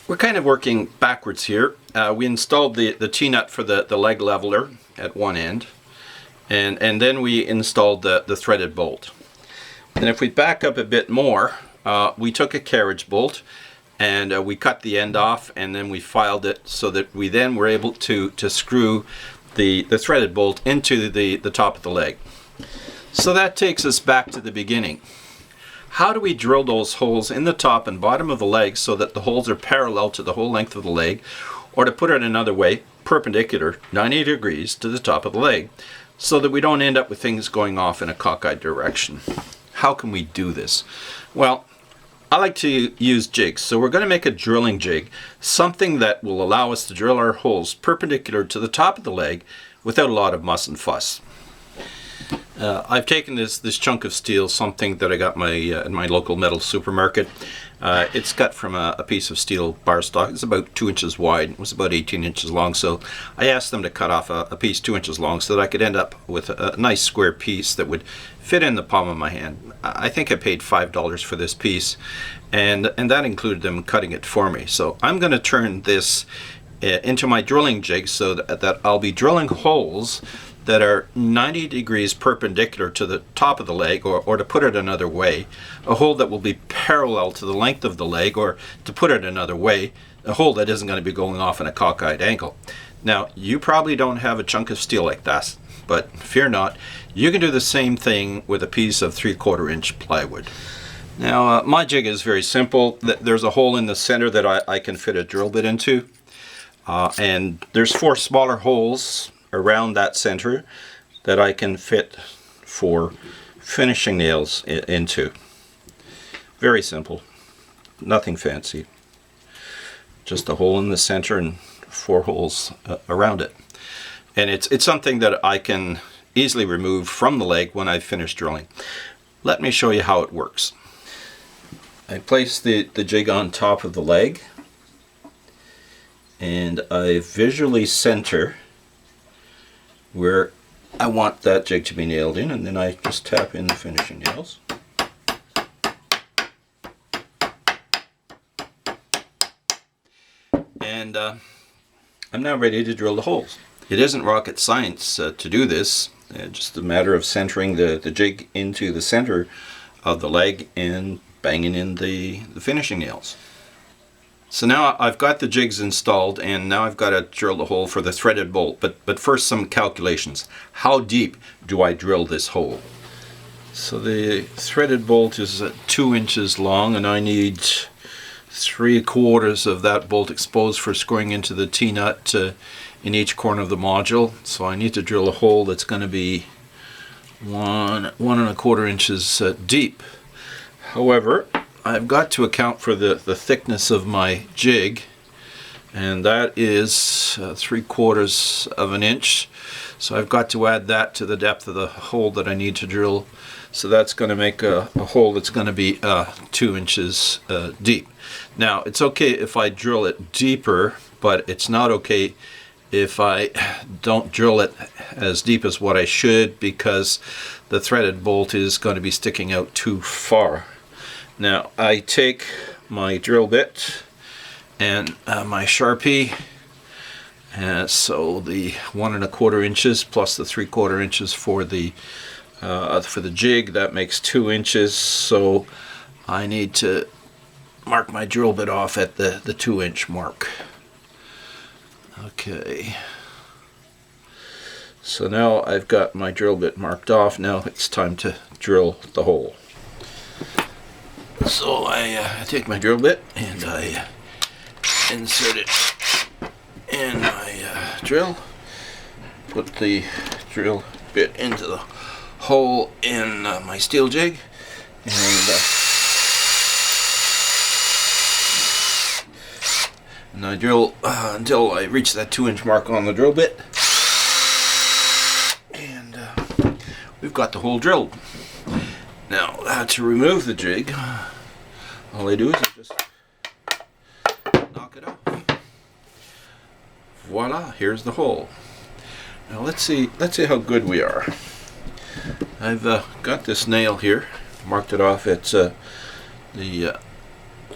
We're kind of working backwards here. We installed the T-nut for the leg leveler at one end, and then we installed the threaded bolt. And if we back up a bit more, we took a carriage bolt and we cut the end off, and then we filed it so that we then were able to screw the threaded bolt into the top of the leg. So that takes us back to the beginning. How do we drill those holes in the top and bottom of the leg so that the holes are parallel to the whole length of the leg, or to put it another way, perpendicular 90 degrees to the top of the leg, so that we don't end up with things going off in a cockeyed direction? How can we do this? Well, I like to use jigs, so we're going to make a drilling jig, something that will allow us to drill our holes perpendicular to the top of the leg without a lot of muss and fuss. I've taken this chunk of steel, something that I got in my local metal supermarket. It's cut from a piece of steel bar stock. It's about 2 inches wide. It was about 18 inches long, so I asked them to cut off a piece 2 inches long so that I could end up with a nice square piece that would fit in the palm of my hand. I think I paid $5 for this piece, and that included them cutting it for me. So I'm going to turn this into my drilling jig so that I'll be drilling holes that are 90 degrees perpendicular to the top of the leg, or to put it another way, a hole that will be parallel to the length of the leg, or to put it another way, a hole that isn't going to be going off in a cockeyed angle. Now, you probably don't have a chunk of steel like that, but fear not, you can do the same thing with a piece of 3/4 inch plywood. Now, my jig is very simple. There's a hole in the center that I can fit a drill bit into, and there's 4 smaller holes around that center that I can fit 4 finishing nails into. Very simple, nothing fancy. Just a hole in the center and 4 holes around it. And it's something that I can easily remove from the leg when I've finished drilling. Let me show you how it works. I place the jig on top of the leg, and I visually center where I want that jig to be nailed in, and then I just tap in the finishing nails. And I'm now ready to drill the holes. It isn't rocket science to do this, just a matter of centering the jig into the center of the leg and banging in the finishing nails. So now I've got the jigs installed, and now I've got to drill the hole for the threaded bolt. But first, some calculations. How deep do I drill this hole? So the threaded bolt is 2 inches long, and I need 3/4 of that bolt exposed for screwing into the T-nut in each corner of the module. So I need to drill a hole that's going to be 1.25 inches deep. However, I've got to account for the thickness of my jig, and that is 3/4 of an inch. So I've got to add that to the depth of the hole that I need to drill. So that's going to make a hole that's going to be 2 inches deep. Now, it's okay if I drill it deeper, but it's not okay if I don't drill it as deep as what I should, because the threaded bolt is going to be sticking out too far. Now, I take my drill bit and my Sharpie, and so the 1.25 inches plus the 3/4 inches for the jig, that makes 2 inches. So I need to mark my drill bit off at the 2-inch mark. Okay. So now I've got my drill bit marked off. Now it's time to drill the hole. So I take my drill bit and I insert it in my drill, put the drill bit into the hole in my steel jig, and I drill until I reach that 2-inch mark on the drill bit, and we've got the hole drilled. Now, to remove the jig, all I do is I just knock it off. Voila, here's the hole. Now let's see how good we are. I've got this nail here, marked it off at the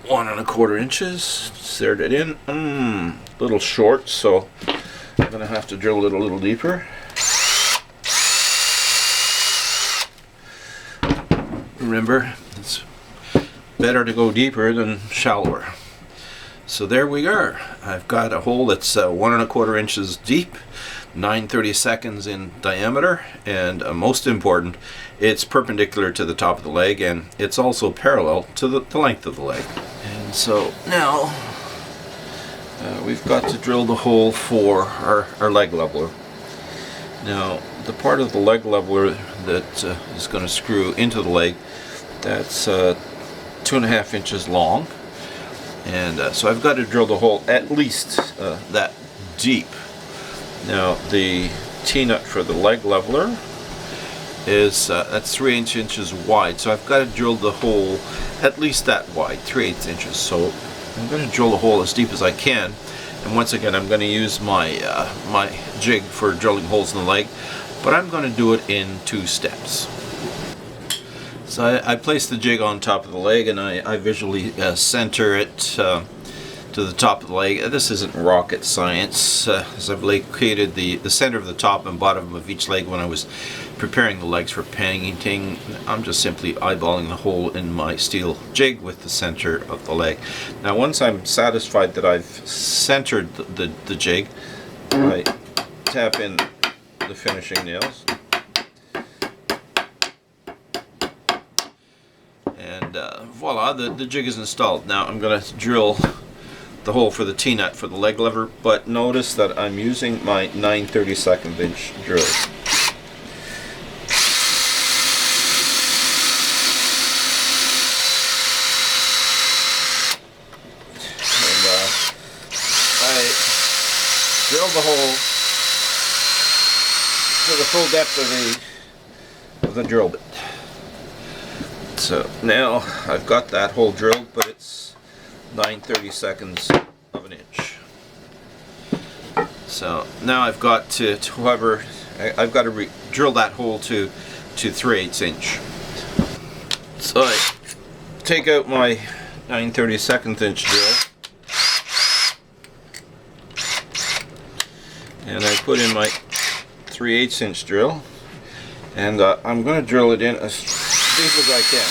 1¼ inches. Seared it in. A little short, so I'm gonna have to drill it a little deeper. Remember, it's better to go deeper than shallower. So there we are. I've got a hole that's 1¼ inches deep, 9/32 in diameter, and most important, it's perpendicular to the top of the leg, and it's also parallel to the length of the leg. And so now we've got to drill the hole for our leg leveler. Now the part of the leg leveler that is going to screw into the leg, that's 2½ inches long, and so I've got to drill the hole at least that deep. Now the T-nut for the leg leveler is that's 3/8 inches wide, so I've got to drill the hole at least that wide, 3/8 inches. So I'm going to drill the hole as deep as I can, and once again I'm going to use my my jig for drilling holes in the leg, but I'm going to do it in 2 steps. So I place the jig on top of the leg, and I visually center it to the top of the leg. This isn't rocket science, as I've located the center of the top and bottom of each leg when I was preparing the legs for painting. I'm just simply eyeballing the hole in my steel jig with the center of the leg. Now once I'm satisfied that I've centered the jig, I tap in the finishing nails. And voila, the jig is installed. Now I'm going to drill the hole for the T-nut for the leg lever, but notice that I'm using my 9/32 inch drill. And I drill the hole to the full depth of the drill bit. So now I've got that hole drilled, but it's 9/32 of an inch. So now I've got to drill that hole to 3/8 inch. So I take out my 9/32 inch drill, and I put in my 3/8 inch drill, and I'm going to drill it in as deep as I can.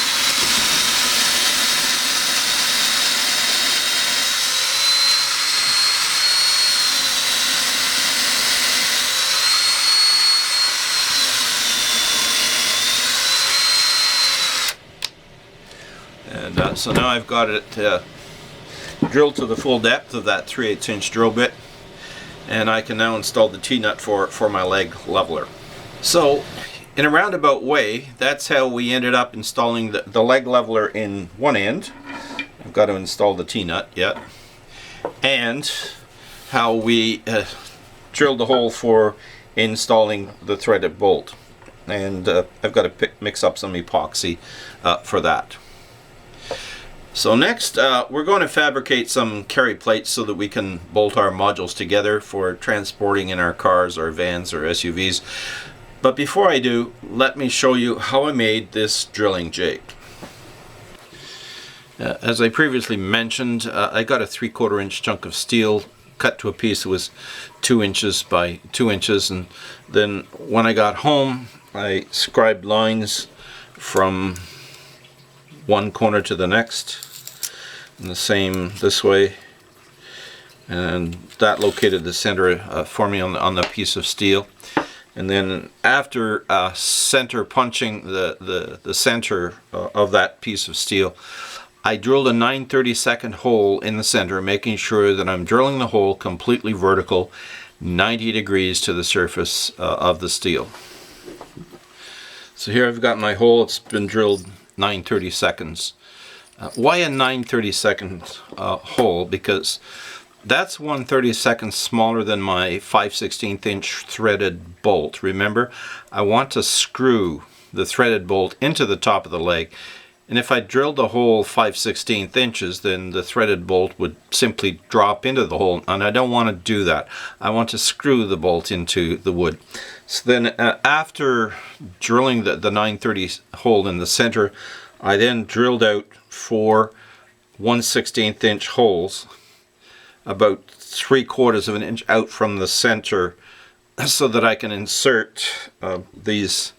And so now I've got it drilled to the full depth of that 3/8 inch drill bit, and I can now install the T-nut for my leg leveler. So in a roundabout way, that's how we ended up installing the leg leveler in one end. I've got to install the T-nut yet. And how we drilled the hole for installing the threaded bolt. And I've got to mix up some epoxy for that. So next, we're going to fabricate some carry plates so that we can bolt our modules together for transporting in our cars or vans or SUVs. But before I do, let me show you how I made this drilling jig. As I previously mentioned, I got a 3/4 inch chunk of steel cut to a piece that was 2 inches by 2 inches, and then when I got home I scribed lines from one corner to the next, and the same this way, and that located the center for me on the piece of steel. And then after center punching the center of that piece of steel, I drilled a 9/32 hole in the center, making sure that I'm drilling the hole completely vertical, 90 degrees to the surface of the steel. So here I've got my hole. It's been drilled 9/32. Why a 9/32 hole? Because that's 1/32 smaller than my 5/16 inch threaded bolt. Remember, I want to screw the threaded bolt into the top of the leg, and if I drilled the hole 5/16 inches, then the threaded bolt would simply drop into the hole, and I don't want to do that. I want to screw the bolt into the wood. So then after drilling the 9/30 hole in the center, I then drilled out 4 1/16 inch holes about 3/4 of an inch out from the center, so that I can insert these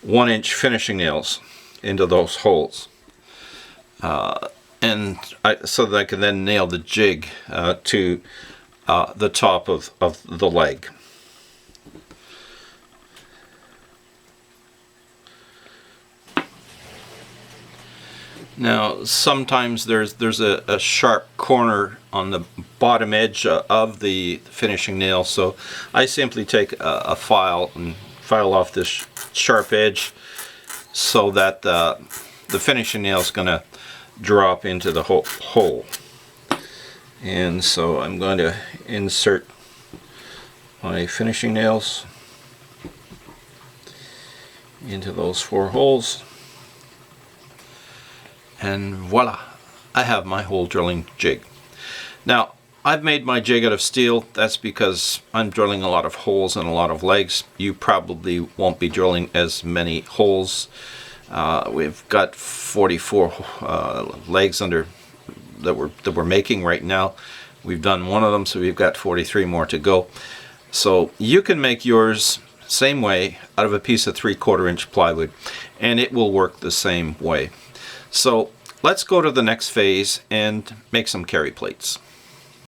1-inch finishing nails into those holes, so that I can then nail the jig to the top of the leg. Now sometimes there's a sharp corner on the bottom edge of the finishing nail, so I simply take a file and file off this sharp edge, so that the finishing nail is going to drop into the hole. And so I'm going to insert my finishing nails into those 4 holes. And voila, I have my hole drilling jig. Now, I've made my jig out of steel. That's because I'm drilling a lot of holes and a lot of legs. You probably won't be drilling as many holes. We've got 44 legs under that we're making right now. We've done one of them, so we've got 43 more to go. So you can make yours same way out of a piece of 3/4 inch plywood, and it will work the same way. So let's go to the next phase and make some carry plates.